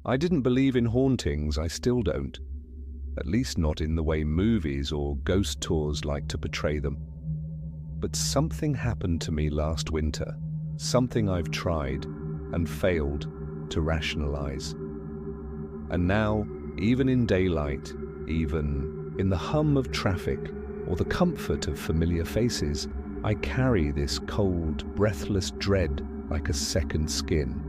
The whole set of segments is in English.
I didn't believe in hauntings, I still don't. At least not in the way movies or ghost tours like to portray them. But something happened to me last winter, something I've tried and failed to rationalize. And now, even in daylight, even in the hum of traffic or the comfort of familiar faces, I carry this cold, breathless dread like a second skin.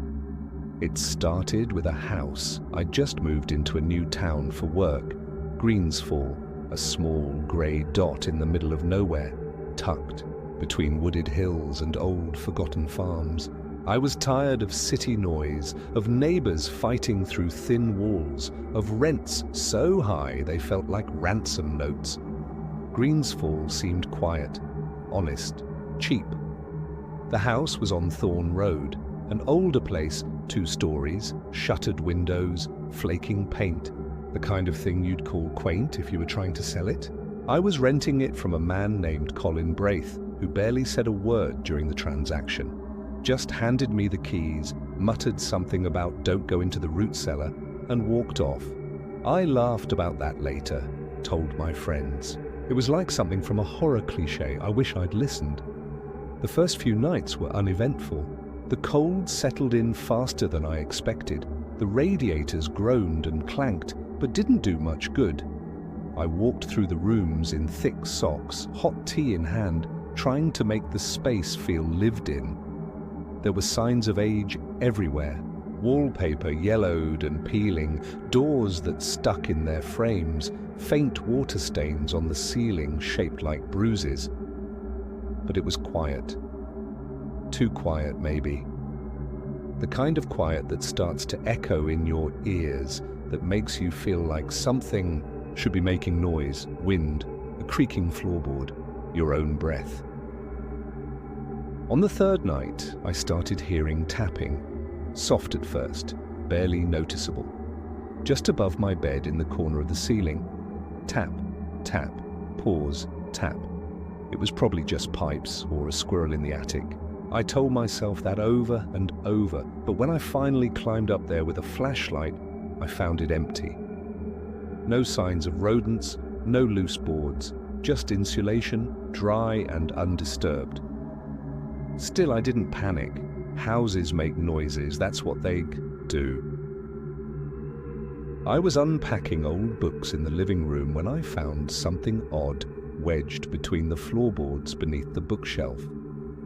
It started with a house. I just moved into a new town for work, Greensfall, a small grey dot in the middle of nowhere, tucked between wooded hills and old forgotten farms. I was tired of city noise, of neighbours fighting through thin walls, of rents so high they felt like ransom notes. Greensfall seemed quiet, honest, cheap. The house was on Thorne Road, an older place, 2 stories, shuttered windows, flaking paint, the kind of thing you'd call quaint if you were trying to sell it. I was renting it from a man named Colin Braith, who barely said a word during the transaction. Just handed me the keys, muttered something about don't go into the root cellar, and walked off. I laughed about that later, told my friends. It was like something from a horror cliché. I wish I'd listened. The first few nights were uneventful. The cold settled in faster than I expected. The radiators groaned and clanked, but didn't do much good. I walked through the rooms in thick socks, hot tea in hand, trying to make the space feel lived in. There were signs of age everywhere. Wallpaper yellowed and peeling, doors that stuck in their frames, faint water stains on the ceiling shaped like bruises. But it was quiet. Too quiet, maybe. The kind of quiet that starts to echo in your ears, that makes you feel like something should be making noise, wind, a creaking floorboard, your own breath. On the third night, I started hearing tapping, soft at first, barely noticeable. Just above my bed in the corner of the ceiling. Tap, tap, pause, tap. It was probably just pipes or a squirrel in the attic. I told myself that over and over, but when I finally climbed up there with a flashlight, I found it empty. No signs of rodents, no loose boards, just insulation, dry and undisturbed. Still, I didn't panic. Houses make noises, that's what they do. I was unpacking old books in the living room when I found something odd wedged between the floorboards beneath the bookshelf.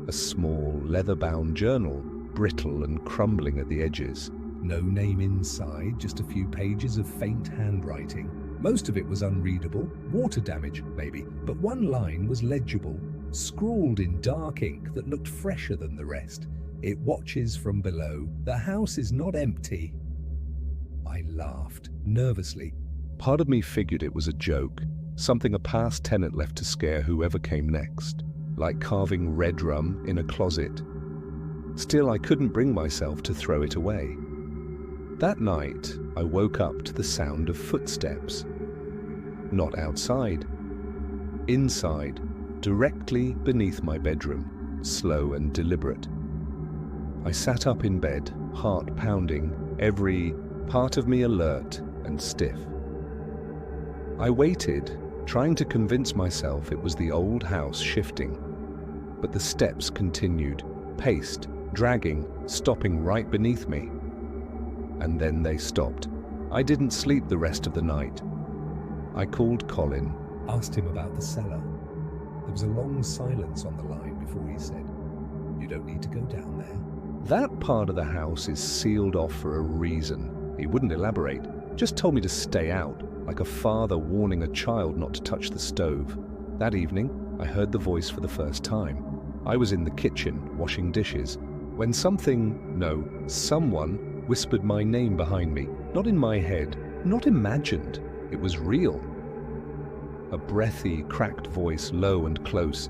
A small, leather-bound journal, brittle and crumbling at the edges. No name inside, just a few pages of faint handwriting. Most of it was unreadable, water damage maybe, but one line was legible, scrawled in dark ink that looked fresher than the rest. It watches from below. The house is not empty. I laughed, nervously. Part of me figured it was a joke, something a past tenant left to scare whoever came next, like carving red rum in a closet. Still, I couldn't bring myself to throw it away. That night, I woke up to the sound of footsteps. Not outside. Inside, directly beneath my bedroom, slow and deliberate. I sat up in bed, heart pounding, every part of me alert and stiff. I waited, trying to convince myself it was the old house shifting. But the steps continued, paced, dragging, stopping right beneath me. And then they stopped. I didn't sleep the rest of the night. I called Colin, asked him about the cellar. There was a long silence on the line before he said, "You don't need to go down there." That part of the house is sealed off for a reason. He wouldn't elaborate, just told me to stay out, like a father warning a child not to touch the stove. That evening, I heard the voice for the first time. I was in the kitchen, washing dishes, when someone whispered my name behind me, not in my head, not imagined, it was real. A breathy, cracked voice, low and close.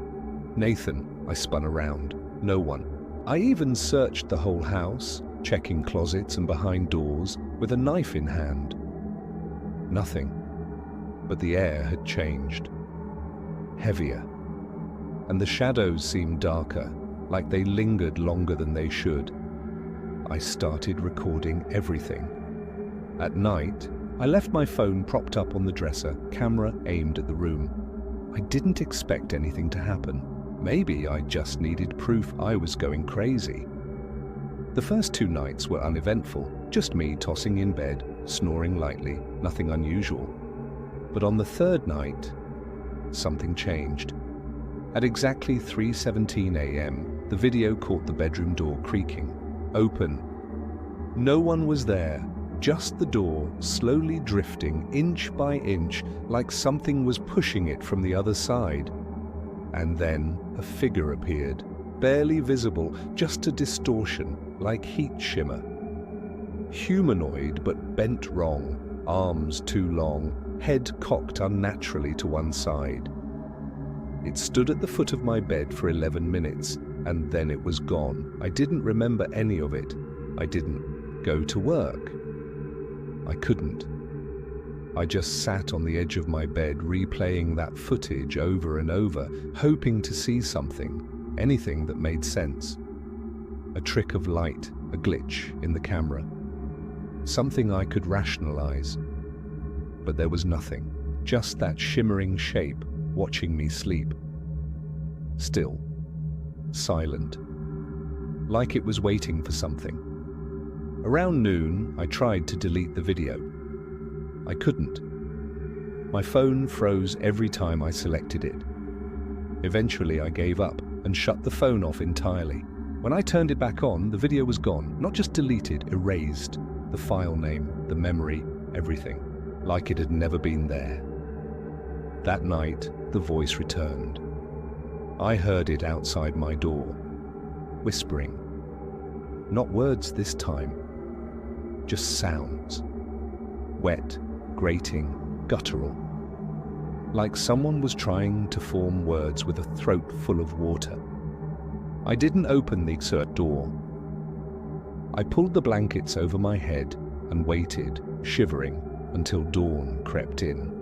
"Nathan." I spun around. No one. I even searched the whole house, checking closets and behind doors, with a knife in hand. Nothing. But the air had changed. Heavier. And the shadows seemed darker, like they lingered longer than they should. I started recording everything. At night, I left my phone propped up on the dresser, camera aimed at the room. I didn't expect anything to happen. Maybe I just needed proof I was going crazy. The first 2 nights were uneventful, just me tossing in bed, snoring lightly, nothing unusual. But on the 3rd night, something changed. At exactly 3:17 a.m., the video caught the bedroom door creaking, open. No one was there, just the door slowly drifting inch by inch like something was pushing it from the other side. And then a figure appeared, barely visible, just a distortion, like heat shimmer. Humanoid but bent wrong, arms too long, head cocked unnaturally to one side. It stood at the foot of my bed for 11 minutes, and then it was gone. I didn't remember any of it. I didn't go to work. I couldn't. I just sat on the edge of my bed, replaying that footage over and over, hoping to see something, anything that made sense. A trick of light, a glitch in the camera. Something I could rationalize. But there was nothing, just that shimmering shape watching me sleep. Still, silent, like it was waiting for something. Around noon, I tried to delete the video. I couldn't. My phone froze every time I selected it. Eventually, I gave up and shut the phone off entirely. When I turned it back on, the video was gone, not just deleted, erased. The file name, the memory, everything, like it had never been there. That night, the voice returned. I heard it outside my door, whispering. Not words this time, just sounds. Wet, grating, guttural. Like someone was trying to form words with a throat full of water. I didn't open the exit door. I pulled the blankets over my head and waited, shivering, until dawn crept in.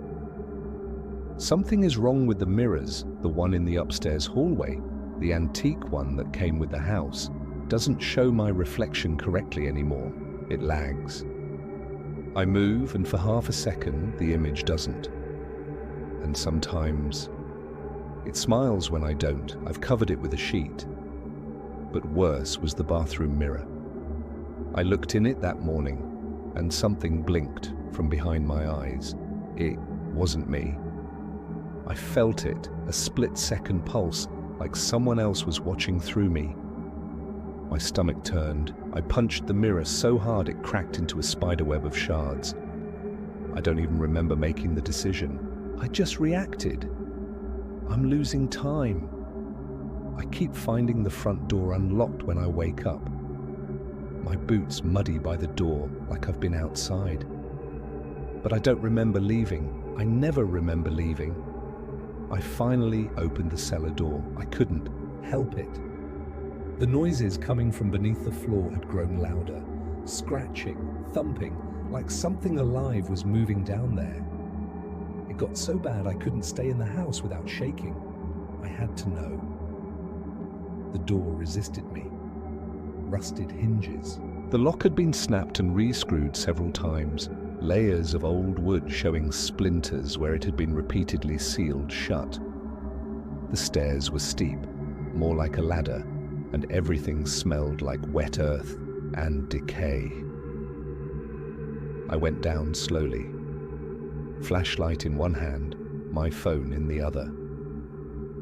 Something is wrong with the mirrors, the one in the upstairs hallway, the antique one that came with the house, doesn't show my reflection correctly anymore. It lags. I move, and for half a second, the image doesn't. And sometimes it smiles when I don't. I've covered it with a sheet. But worse was the bathroom mirror. I looked in it that morning, and something blinked from behind my eyes. It wasn't me. I felt it, a split-second pulse, like someone else was watching through me. My stomach turned. I punched the mirror so hard it cracked into a spiderweb of shards. I don't even remember making the decision. I just reacted. I'm losing time. I keep finding the front door unlocked when I wake up. My boots muddy by the door, like I've been outside. But I don't remember leaving. I never remember leaving. I finally opened the cellar door. I couldn't help it. The noises coming from beneath the floor had grown louder, scratching, thumping, like something alive was moving down there. It got so bad I couldn't stay in the house without shaking. I had to know. The door resisted me. Rusted hinges. The lock had been snapped and re-screwed several times, layers of old wood showing splinters where it had been repeatedly sealed shut. The stairs were steep, more like a ladder, and everything smelled like wet earth and decay. I went down slowly, flashlight in one hand, my phone in the other.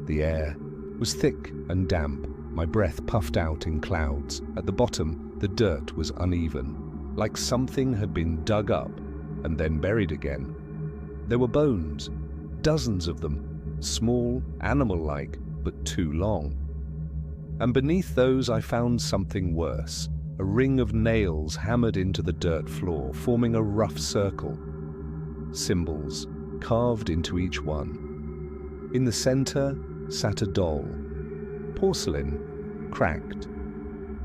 The air was thick and damp, my breath puffed out in clouds. At the bottom, the dirt was uneven, like something had been dug up and then buried again. There were bones, dozens of them, small, animal-like, but too long. And beneath those I found something worse, a ring of nails hammered into the dirt floor, forming a rough circle. Symbols carved into each one. In the center sat a doll, porcelain, cracked,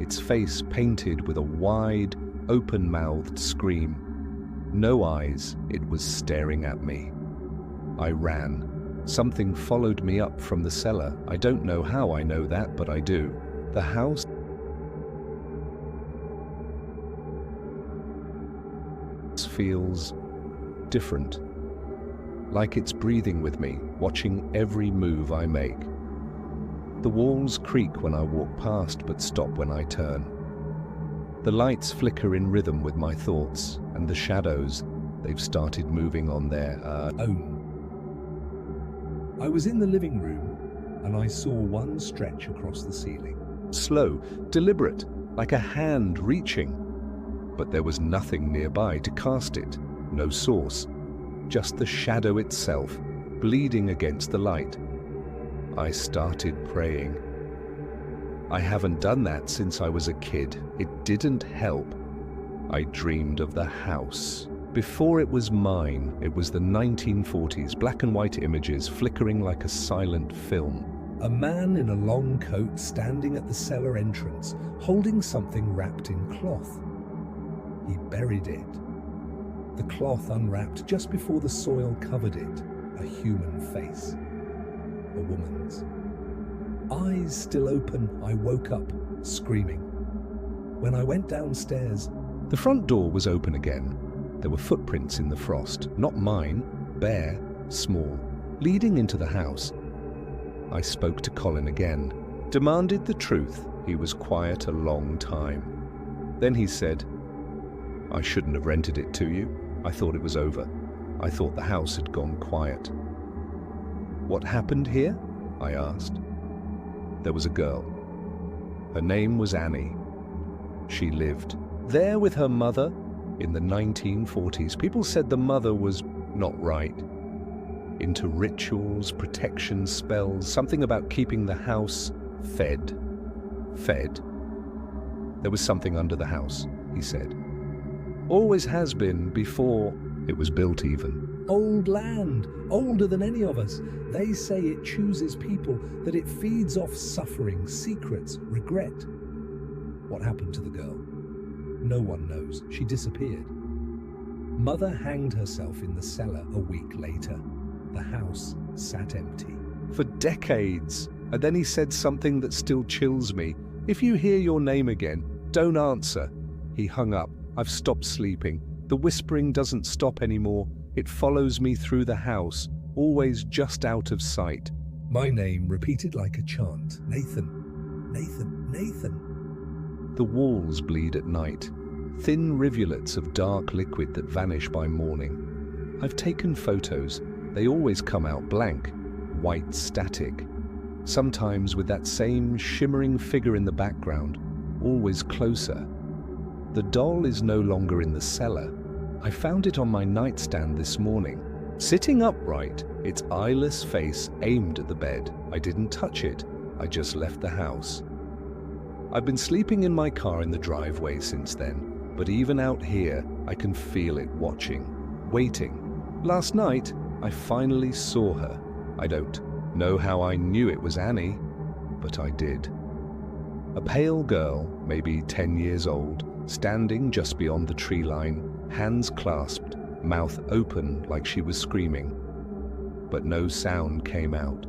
its face painted with a wide, open-mouthed scream. No eyes, it was staring at me. I ran. Something followed me up from the cellar. I don't know how I know that, but I do. The house feels different, like it's breathing with me, watching every move I make. The walls creak when I walk past, but stop when I turn. The lights flicker in rhythm with my thoughts, and the shadows, they've started moving on their own. I was in the living room, and I saw one stretch across the ceiling. Slow, deliberate, like a hand reaching. But there was nothing nearby to cast it, no source, just the shadow itself, bleeding against the light. I started praying. I haven't done that since I was a kid. It didn't help. I dreamed of the house. Before it was mine, it was the 1940s, black and white images flickering like a silent film. A man in a long coat standing at the cellar entrance, holding something wrapped in cloth. He buried it. The cloth unwrapped just before the soil covered it, a human face. A woman's. Eyes still open, I woke up, screaming. When I went downstairs, the front door was open again. There were footprints in the frost, not mine, bare, small, leading into the house. I spoke to Colin again, demanded the truth. He was quiet a long time. Then he said, "I shouldn't have rented it to you. I thought it was over. I thought the house had gone quiet." "What happened here?" I asked. There was a girl. Her name was Annie. She lived there with her mother in the 1940s. People said the mother was not right. Into rituals, protection spells, something about keeping the house fed. Fed? There was something under the house, he said. Always has been, before it was built even. Old land, older than any of us. They say it chooses people, that it feeds off suffering, secrets, regret. What happened to the girl? No one knows. She disappeared. Mother hanged herself in the cellar a week later. The house sat empty. For decades. And then he said something that still chills me. "If you hear your name again, don't answer." He hung up. I've stopped sleeping. The whispering doesn't stop anymore. It follows me through the house, always just out of sight. My name repeated like a chant. Nathan, Nathan, Nathan. The walls bleed at night. Thin rivulets of dark liquid that vanish by morning. I've taken photos. They always come out blank, white static. Sometimes with that same shimmering figure in the background, always closer. The doll is no longer in the cellar. I found it on my nightstand this morning. Sitting upright, its eyeless face aimed at the bed. I didn't touch it. I just left the house. I've been sleeping in my car in the driveway since then, but even out here, I can feel it watching, waiting. Last night, I finally saw her. I don't know how I knew it was Annie, but I did. A pale girl, maybe 10 years old, standing just beyond the tree line, hands clasped, mouth open like she was screaming. But no sound came out.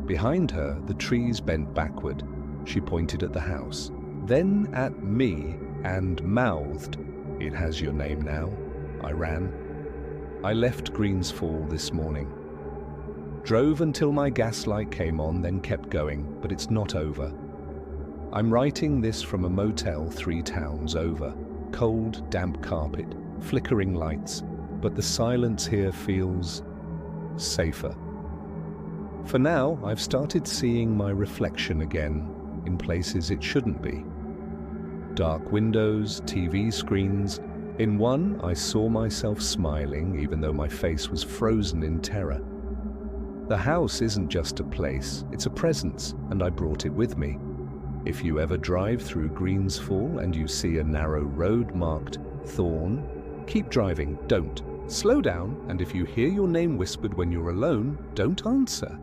Behind her, the trees bent backward. She pointed at the house, then at me, and mouthed, "It has your name now." I ran. I left Greensfall this morning. Drove until my gas light came on, then kept going, but it's not over. I'm writing this from a motel 3 towns over. Cold, damp carpet, flickering lights, but the silence here feels safer. For now, I've started seeing my reflection again, in places it shouldn't be. Dark windows, TV screens. In one, I saw myself smiling, even though my face was frozen in terror. The house isn't just a place, it's a presence, and I brought it with me. If you ever drive through Greensfall and you see a narrow road marked Thorne, keep driving, don't. Slow down, and if you hear your name whispered when you're alone, don't answer.